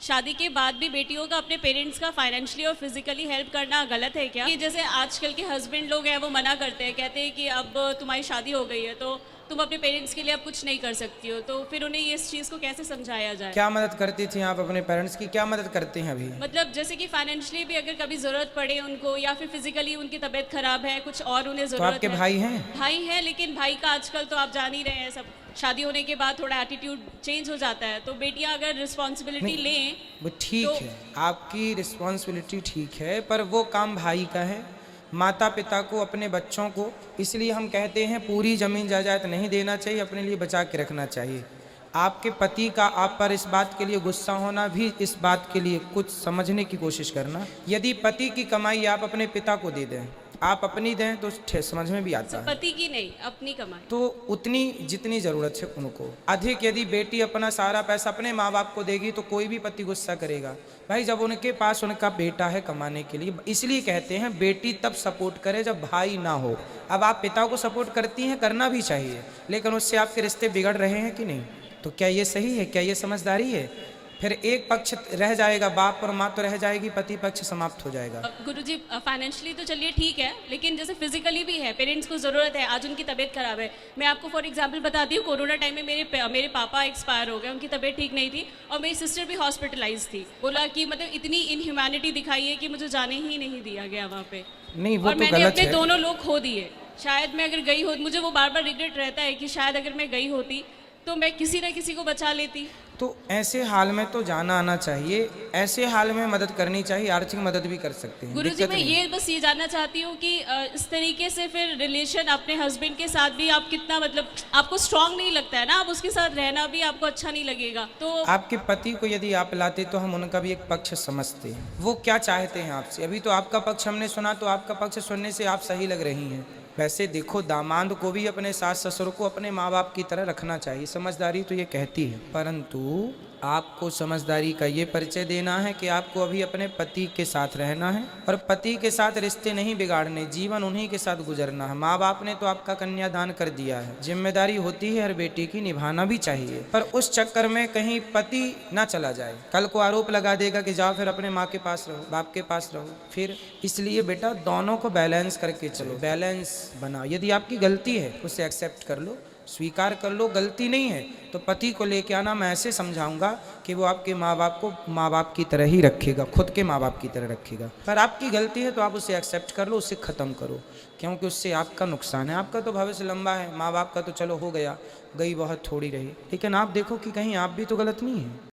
शादी के बाद भी बेटियों का अपने पेरेंट्स का फाइनेंशियली और फिजिकली हेल्प करना गलत है क्या? कि जैसे आजकल के हस्बैंड लोग हैं वो मना करते हैं, कहते हैं कि अब तुम्हारी शादी हो गई है तो तुम अपने पेरेंट्स के लिए अब कुछ नहीं कर सकती हो, तो फिर उन्हें ये इस चीज़ को कैसे समझाया जाए? क्या मदद करती थी आप अपने पेरेंट्स की? क्या मदद करते हैं अभी? मतलब जैसे कि फाइनेंशियली भी अगर कभी ज़रूरत पड़े उनको, या फिर फिजिकली उनकी तबीयत खराब है, कुछ और उन्हें तो ज़रूरत आपके है। भाई हैं? भाई है, लेकिन भाई का आजकल तो आप जान ही रहे हैं, सब शादी होने के बाद थोड़ा एटीट्यूड चेंज हो जाता है, तो बेटियां अगर रिस्पॉन्सिबिलिटी नहीं, लें वो ठीक तो है, आपकी रिस्पॉन्सिबिलिटी ठीक है, पर वो काम भाई का है। माता पिता को अपने बच्चों को, इसलिए हम कहते हैं पूरी ज़मीन जायदाद नहीं देना चाहिए, अपने लिए बचा के रखना चाहिए। आपके पति का आप पर इस बात के लिए गुस्सा होना भी इस बात के लिए कुछ समझने की कोशिश करना। यदि पति की कमाई आप अपने पिता को दे दें, आप अपनी दें, तो समझ में भी आता है। पति की नहीं, अपनी कमाई। तो उतनी जितनी ज़रूरत है उनको, अधिक यदि बेटी अपना सारा पैसा अपने माँ बाप को देगी तो कोई भी पति गुस्सा करेगा। भाई जब उनके पास उनका बेटा है कमाने के लिए, इसलिए कहते हैं बेटी तब सपोर्ट करे जब भाई ना हो। अब आप पिता को सपोर्ट करती हैं, करना भी चाहिए, लेकिन उससे आपके रिश्ते बिगड़ रहे हैं कि नहीं? तो क्या ये सही है? क्या ये समझदारी है? फिर एक पक्ष रह जाएगा, बाप और माँ तो रह जाएगी, पति पक्ष समाप्त हो जाएगा। गुरुजी फाइनेंशियली तो चलिए ठीक है, लेकिन जैसे फिजिकली भी है, पेरेंट्स को ज़रूरत है, आज उनकी तबीयत खराब है। मैं आपको फॉर एग्जांपल बताती हूँ, कोरोना टाइम में मेरे पापा एक्सपायर हो गए, उनकी तबीयत ठीक नहीं थी और मेरी सिस्टर भी हॉस्पिटलाइज थी। बोला कि मतलब इतनी इनह्यूमैनिटी दिखाई है कि मुझे जाने ही नहीं दिया गया वहाँ पे, नहीं, वो और तो मैंने गलत अपने है। दोनों लोग खो दिए। शायद मैं अगर गई हो, मुझे वो बार बार रिग्रेट रहता है कि शायद अगर मैं गई होती तो मैं किसी न किसी को बचा लेती। तो ऐसे हाल में तो जाना आना चाहिए, ऐसे हाल में मदद करनी चाहिए, आर्थिक मदद भी कर सकते हैं। गुरुजी दिक्कत मैं नहीं। ये बस ये जानना चाहती हूँ कि इस तरीके से फिर रिलेशन अपने हस्बैंड के साथ भी आप कितना, मतलब आपको स्ट्रांग नहीं लगता है ना, आप उसके साथ रहना भी आपको अच्छा नहीं लगेगा तो। आपके पति को यदि आप लाते तो हम उनका भी एक पक्ष समझते हैं, वो क्या चाहते हैं आपसे। अभी तो आपका पक्ष हमने सुना, तो आपका पक्ष सुनने से आप सही लग रही हैं। वैसे देखो, दामाद को भी अपने सास ससुर को अपने माँ बाप की तरह रखना चाहिए, समझदारी तो ये कहती है, परंतु आपको समझदारी का ये परिचय देना है कि आपको अभी अपने पति के साथ रहना है, और पति के साथ रिश्ते नहीं बिगाड़ने, जीवन उन्हीं के साथ गुजरना है। माँ बाप ने तो आपका कन्यादान कर दिया है, जिम्मेदारी होती है हर बेटी की, निभाना भी चाहिए, पर उस चक्कर में कहीं पति ना चला जाए, कल को आरोप लगा देगा कि जाओ फिर अपने माँ के पास रहो, बाप के पास रहो फिर। इसलिए बेटा दोनों को बैलेंस करके चलो, बैलेंस बनाओ। यदि आपकी गलती है उसे एक्सेप्ट कर लो, स्वीकार कर लो, गलती नहीं है तो पति को लेके आना। मैं ऐसे समझाऊंगा कि वो आपके माँ बाप को माँ बाप की तरह ही रखेगा, खुद के माँ बाप की तरह रखेगा। पर आपकी गलती है तो आप उसे एक्सेप्ट कर लो, उसे ख़त्म करो, क्योंकि उससे आपका नुकसान है। आपका तो भविष्य लंबा है, माँ बाप का तो चलो हो गया, गई बहुत थोड़ी रही, लेकिन आप देखो कि कहीं आप भी तो गलत नहीं है।